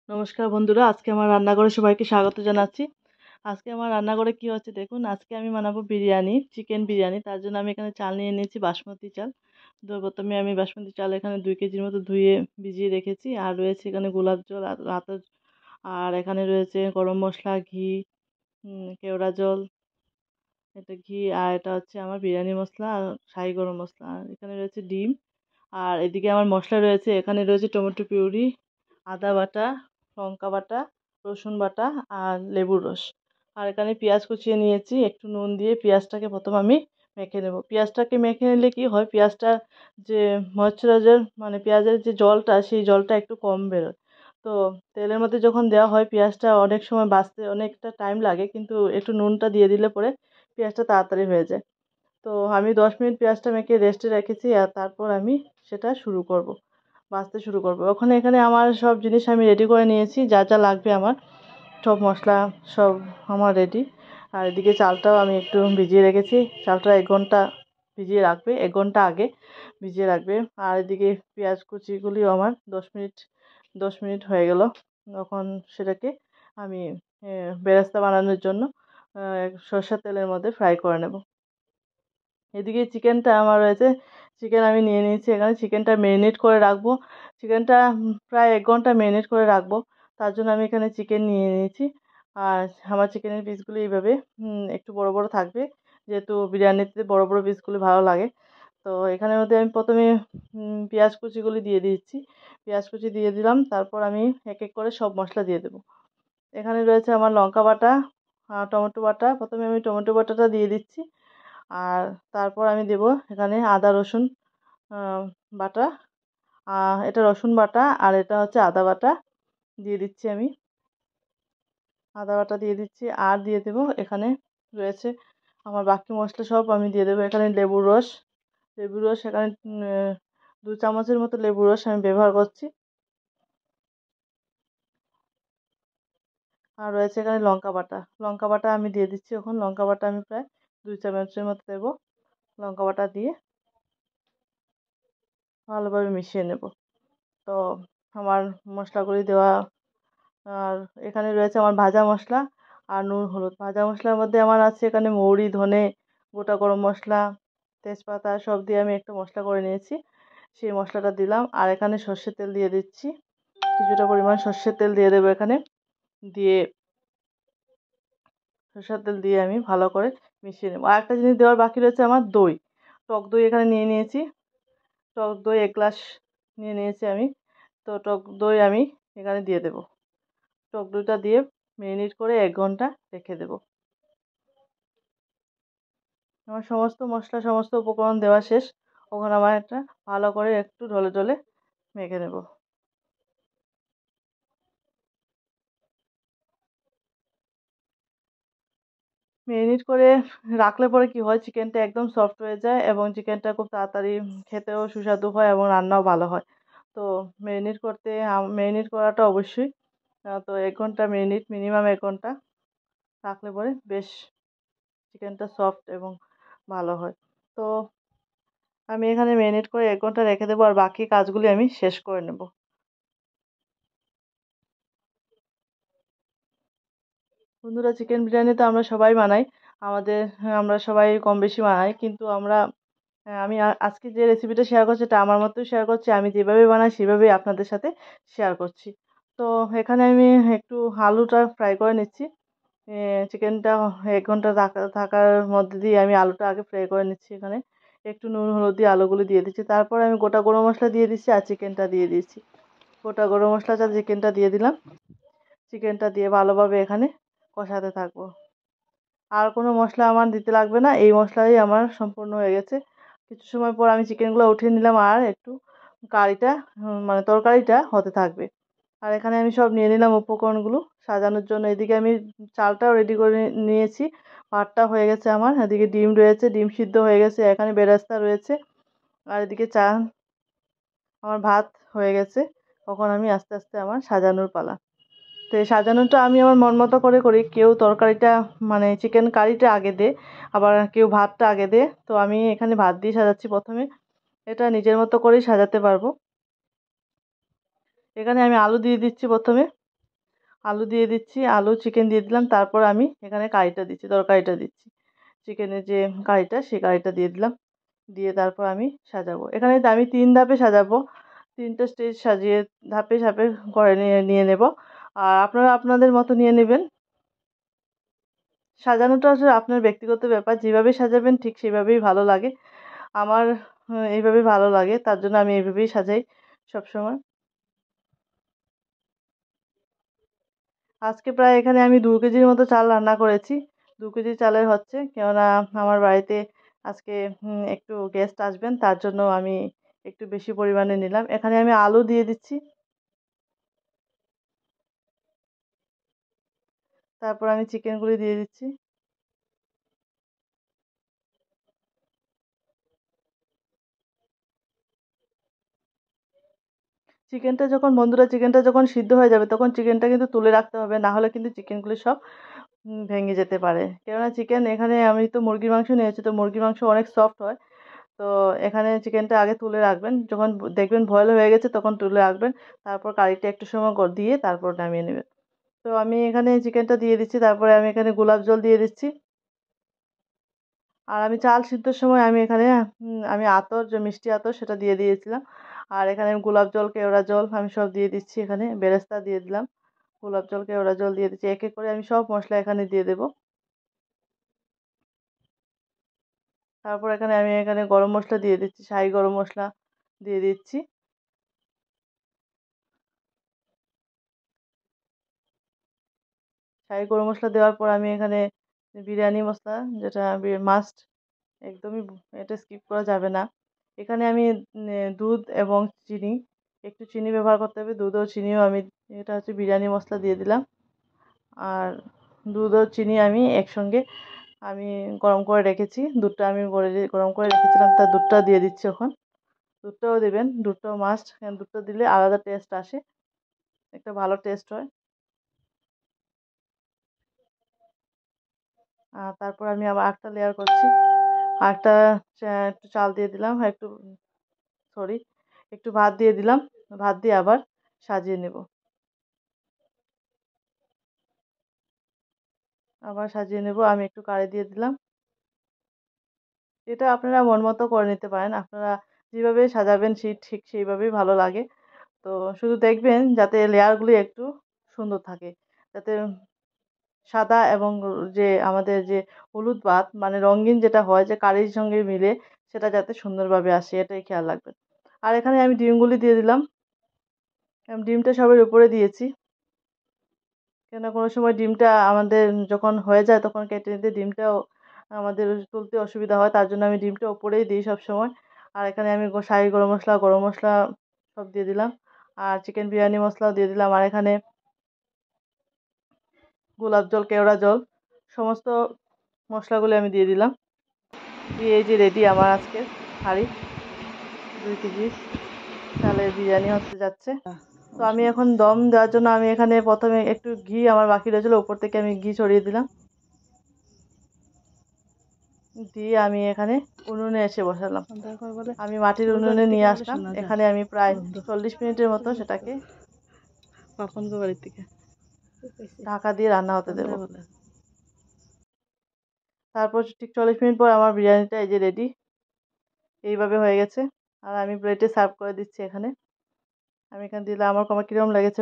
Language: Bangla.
নমস্কার বন্ধুরা, আজকে আমার রান্নাঘরে সবাইকে স্বাগত জানাচ্ছি। আজকে আমার রান্নাঘরে কি হচ্ছে দেখুন। আজকে আমি বানাবো বিরিয়ানি, চিকেন বিরিয়ানি। তার জন্য আমি এখানে চাল নিয়ে নিয়েছি, বাসমতি চাল। তো প্রথমে আমি বাসমতি চাল এখানে 2 কেজির মতো ধুয়ে ভিজিয়ে রেখেছি। আর রয়েছে এখানে গোলাপ জল আর আতর, আর এখানে রয়েছে গরম মশলা, ঘি, কেওড়া জল, এটা ঘি, আর এটা হচ্ছে আমার বিরিয়ানি মশলা আর শাহি গরম মশলা। আর এখানে রয়েছে ডিম। আর এদিকে আমার মশলা রয়েছে, এখানে রয়েছে টমেটো পিউরি, আদা বাটা, লঙ্কা বাটা, রসুন বাটা আর লেবুর রস। আর এখানে পেঁয়াজ কুচিয়ে নিয়েছি, একটু নুন দিয়ে পেঁয়াজটাকে প্রথম আমি মেখে নেব। পেঁয়াজটাকে মেখে নিলে কি হয়, পেঁয়াজটা যে ময়শ্চারাইজার মানে পেঁয়াজের যে জলটা, সেই জলটা একটু কম বেরোয়। তো তেলের মধ্যে যখন দেওয়া হয় পেঁয়াজটা অনেক সময় ভাজতে অনেকটা টাইম লাগে, কিন্তু একটু নুনটা দিয়ে দিলে পরে পেঁয়াজটা তাড়াতাড়ি হয়ে যায়। তো আমি 10 মিনিট পেঁয়াজটা মেখে রেস্টে রেখেছি, আর তারপর আমি সেটা ভাজতে শুরু করব। ওখানে এখানে আমার সব জিনিস আমি রেডি করে নিয়েছি, যা যা লাগবে আমার সব মশলা সব আমার রেডি। আর এদিকে চালটাও আমি একটু ভিজিয়ে রেখেছি। চালটা 1 ঘন্টা ভিজিয়ে রাখবে, 1 ঘন্টা আগে ভিজিয়ে রাখবে। আর এদিকে পেঁয়াজ কুচিগুলিও আমার 10 মিনিট হয়ে গেল। তখন সেটাকে আমি বেরেস্তা বানানোর জন্য সরষের তেলের মধ্যে ফ্রাই করে নেব। এদিকে চিকেনটা আমার রয়েছে, চিকেন আমি নিয়ে নিয়েছি। এখানে চিকেনটা ম্যারিনেট করে রাখবো। চিকেনটা প্রায় 1 ঘন্টা ম্যারিনেট করে রাখবো। তার জন্য আমি এখানে চিকেন নিয়ে নিয়েছি। আর আমার চিকেনের পিসগুলো এইভাবে একটু বড় বড় থাকবে, যেহেতু বিরিয়ানিতে বড় বড় পিসগুলো ভালো লাগে। তো এখানের মধ্যে আমি প্রথমে পেঁয়াজ কুচিগুলি দিয়ে দিচ্ছি। পেঁয়াজ কুচি দিয়ে দিলাম, তারপর আমি এক এক করে সব মশলা দিয়ে দেবো। এখানে রয়েছে আমার লঙ্কা বাটা আর টমেটো বাটা। প্রথমে আমি টমেটো বাটাটা দিয়ে দিচ্ছি, আর তারপর আমি দেব এখানে আদা রসুন বাটা। এটা রসুন বাটা আর এটা হচ্ছে আদা বাটা দিয়ে দিচ্ছি আমি। আদা বাটা দিয়ে দিচ্ছি, আর দিয়ে দেব এখানে রয়েছে আমার বাকি মশলা সব আমি দিয়ে দেবো। এখানে লেবুর রস এখানে 2 চামচের মতো লেবুর রস আমি ব্যবহার করছি। আর রয়েছে এখানে লঙ্কা বাটা আমি দিয়ে দিচ্ছি। এখন লঙ্কা বাটা আমি প্রায় 2 চামচের মতো দেবো। লঙ্কা বাটা দিয়ে ভালোভাবে মিশিয়ে নেব। তো আমার মশলাগুলি দেওয়া, আর এখানে রয়েছে আমার ভাজা মশলা আর নুন হলুদ। ভাজা মশলার মধ্যে আমার আছে এখানে মৌরি, ধনে, গোটা গরম মশলা, তেজপাতা সব দিয়ে আমি একটা মশলা করে নিয়েছি। সেই মশলাটা দিলাম, আর এখানে সর্ষের তেল দিয়ে দিচ্ছি। কিছুটা পরিমাণ সর্ষের তেল দিয়ে দেবো এখানে। দিয়ে সর্ষের তেল দিয়ে আমি ভালো করে মিশিয়ে নেবো। আর একটা জিনিস দেওয়ার বাকি রয়েছে আমার দই। টক দই এখানে নিয়ে নিয়েছি। টক দই 1 গ্লাস নিয়ে নিয়েছি আমি। তো টক দই আমি এখানে দিয়ে দেবো। টক দইটা দিয়ে ম্যারিনেট করে 1 ঘন্টা রেখে দেবো। আমার সমস্ত মশলা সমস্ত উপকরণ দেওয়া শেষ। ওখানে আমার একটা ভালো করে একটু ঢলে ঢলে মেখে নেব। ম্যারিনেট করে রাখলে পরে কি হয়, চিকেনটা একদম সফট হয়ে যায় এবং চিকেনটা খুব তাড়াতাড়ি খেতেও সুস্বাদু হয় এবং রান্নাও ভালো হয়। তো ম্যারিনেট করাটা অবশ্যই। তো 1 ঘন্টা মিনিমাম 1 ঘন্টা রাখলে পরে বেশ চিকেনটা সফট এবং ভালো হয়। তো আমি এখানে ম্যারিনেট করে 1 ঘন্টা রেখে দেবো, আর বাকি কাজগুলি আমি শেষ করে নেব। বন্ধুরা, চিকেন বিরিয়ানি তো আমরা সবাই বানাই। আমরা সবাই কম বেশি বানাই, কিন্তু আমি আজকে যে রেসিপিটা শেয়ার করছি এটা আমার মতোই শেয়ার করছি। আমি যেভাবে বানাই সেভাবেই আপনাদের সাথে শেয়ার করছি। তো এখানে আমি একটু আলুটা ফ্রাই করে নিচ্ছি। চিকেনটা 1 ঘন্টা থাকার মধ্যে দিয়ে আমি আলুটা আগে ফ্রাই করে নিচ্ছি। এখানে একটু নুন হলুদ দিয়ে আলুগুলো দিয়ে দিচ্ছি, তারপর আমি গোটা গরম মশলা দিয়ে দিচ্ছি আর চিকেনটা দিয়ে দিচ্ছি। গোটা গরম মশলাটা চিকেনটা দিয়ে দিলাম। চিকেনটা দিয়ে ভালোভাবে এখানে কষাতে থাকবো। আর কোনো মশলা আমার দিতে লাগবে না, এই মশলাই আমার সম্পূর্ণ হয়ে গেছে। কিছু সময় পর আমি চিকেনগুলো উঠিয়ে নিলাম, আর একটু কারিটা মানে তরকারিটা হতে থাকবে। আর এখানে আমি সব নিয়ে নিলাম উপকরণগুলো সাজানোর জন্য। এদিকে আমি চালটাও রেডি করে নিয়েছি। ভাতটা হয়ে গেছে আমার। এদিকে ডিম রয়েছে, ডিম সিদ্ধ হয়ে গেছে। এখানে বেরেস্তা রয়েছে। আর এদিকে আমার ভাত হয়ে গেছে। তখন আমি আস্তে আস্তে আমার সাজানোর পালা। তো এই সাজানোটা আমি আমার মন মতো করে করি। কেউ তরকারিটা মানে চিকেন কারিটা আগে দেয়, আবার কেউ ভাতটা আগে দেয়। তো আমি এখানে ভাত দিয়ে সাজাচ্ছি প্রথমে। এটা নিজের মতো করেই সাজাতে পারবো। এখানে আমি আলু দিয়ে দিচ্ছি প্রথমে। আলু দিয়ে দিচ্ছি, আলু চিকেন দিয়ে দিলাম, তারপর আমি এখানে কারিটা দিচ্ছি, তরকারিটা দিচ্ছি, চিকেনের যে কারিটা সেই কারিটা দিয়ে দিলাম, দিয়ে তারপর আমি সাজাবো। এখানে আমি 3 ধাপে সাজাবো, 3টে স্টেজ সাজিয়ে ধাপে ধাপে করে নিয়ে নিয়ে নেব। আর আপনারা আপনাদের মতো নিয়ে নেবেন। সাজানোটা আসলে আপনার ব্যক্তিগত ব্যাপার, যেভাবে সাজাবেন ঠিক সেভাবেই ভালো লাগে। আমার এইভাবেই ভালো লাগে, তার জন্য আমি এইভাবেই সাজাই সবসময়। আজকে প্রায় এখানে আমি 2 কেজির মতো চাল রান্না করেছি। 2 কেজি চালের হচ্ছে, কেননা আমার বাড়িতে আজকে একটু গেস্ট আসবেন, তার জন্য আমি একটু বেশি পরিমাণে নিলাম। এখানে আমি আলু দিয়ে দিচ্ছি, তারপর আমি চিকেনগুলি দিয়ে দিচ্ছি। চিকেনটা যখন সিদ্ধ হয়ে যাবে তখন চিকেনটা কিন্তু তুলে রাখতে হবে, না হলে কিন্তু চিকেনগুলি সব ভেঙে যেতে পারে। কেননা চিকেন, এখানে আমি তো মুরগির মাংস নিয়েছি, তো মুরগির মাংস অনেক সফট হয়। তো এখানে চিকেনটা আগে তুলে রাখবেন, যখন দেখবেন বয়েল হয়ে গেছে তখন তুলে রাখবেন, তারপর কারিটা একটু সময় দিয়ে তারপর নামিয়ে নেবেন। তো আমি এখানে চিকেনটা দিয়ে দিচ্ছি, তারপরে আমি এখানে গোলাপ জল দিয়ে দিচ্ছি। আর আমি চাল সিদ্ধর সময় আমি এখানে আমি আতর, যে মিষ্টি আতর সেটা দিয়ে দিয়েছিলাম। আর এখানে গোলাপ জল, কেওড়া জল আমি সব দিয়ে দিচ্ছি, এখানে বেরেস্তা দিয়ে দিলাম, গোলাপ জল, কেওড়া জল দিয়ে দিচ্ছি, এক এক করে আমি সব মশলা এখানে দিয়ে দেবো। তারপর আমি এখানে গরম মশলা দিয়ে দিচ্ছি, শাহি গরম মশলা দিয়ে দিচ্ছি। শাহি গরম মশলা দেওয়ার পর আমি এখানে বিরিয়ানি মশলা, যেটা মাস্ট, একদমই এটা স্কিপ করা যাবে না। এখানে আমি দুধ এবং চিনি, একটু চিনি ব্যবহার করতে হবে, দুধ ও চিনিও আমি, এটা হচ্ছে বিরিয়ানি মশলা দিয়ে দিলাম। আর দুধ ও চিনি আমি একসঙ্গে আমি গরম করে রেখেছি, দুধটা আমি গরম করে রেখেছিলাম, তার দুধটা দিয়ে দিচ্ছি এখন। দুধটাও দেবেন, দুধটাও মাস্ট, কারণ দুধটা দিলে আলাদা টেস্ট আসে, একটা ভালো টেস্ট হয়। আর তারপর আমি আবার একটা লেয়ার করছি, আরেকটা একটু চাল দিয়ে দিলাম, একটু সরি একটু ভাত দিয়ে দিলাম, ভাত দিয়ে আবার সাজিয়ে নেব, আবার সাজিয়ে নেব। আমি একটু কারি দিয়ে দিলাম। এটা আপনারা মন মতো করে নিতে পারেন, আপনারা যেভাবে সাজাবেন সেই ঠিক সেইভাবেই ভালো লাগে। তো শুধু দেখবেন যাতে লেয়ারগুলি একটু সুন্দর থাকে, যাতে সাদা এবং যে আমাদের যে হলুদ ভাত মানে রঙিন যেটা হয়, যে কারির সঙ্গে মিলে, সেটা যাতে সুন্দরভাবে আসে এটাই খেয়াল রাখবেন। আর এখানে আমি ডিমগুলি দিয়ে দিলাম, আমি ডিমটা সবের উপরে দিয়েছি, কেন কোনো সময় ডিমটা আমাদের যখন হয়ে যায় তখন কেটে নিতে ডিমটাও আমাদের তুলতে অসুবিধা হয়, তার জন্য আমি ডিমটা উপরেই দিই সব সময়। আর এখানে আমি শাহি গরম মশলা সব দিয়ে দিলাম, আর চিকেন বিরিয়ানি মশলাও দিয়ে দিলাম, আর এখানে গোলাপ জল, কেওড়া জল, সমস্ত মশলাগুলো আমি দিয়ে দিলাম। দিয়ে এই যে রেডি আমার আজকের হাঁড়ি, 2 কেজি চালের বিরিয়ানি হতে যাচ্ছে। তো আমি এখন দম দেওয়ার জন্য আমি এখানে প্রথমে একটু ঘি আমার বাকি রয়েছিল, উপর থেকে আমি ঘি ছড়িয়ে দিলাম, দিয়ে আমি এখানে উনুনে এসে বসালাম। আমি মাটির উনুনে নিয়ে আসলাম, এখানে আমি প্রায় 40 মিনিটের মতো সেটাকে ঢাকা দিয়ে রান্না হতে দেবো। তারপর ঠিক 40 মিনিট পর আমার বিরিয়ানিটা এই যে রেডি, এইভাবে হয়ে গেছে। আর আমি প্লেটে সার্ভ করে দিচ্ছি। এখানে আমি এখানে দিলাম, আমার কিরকম লেগেছে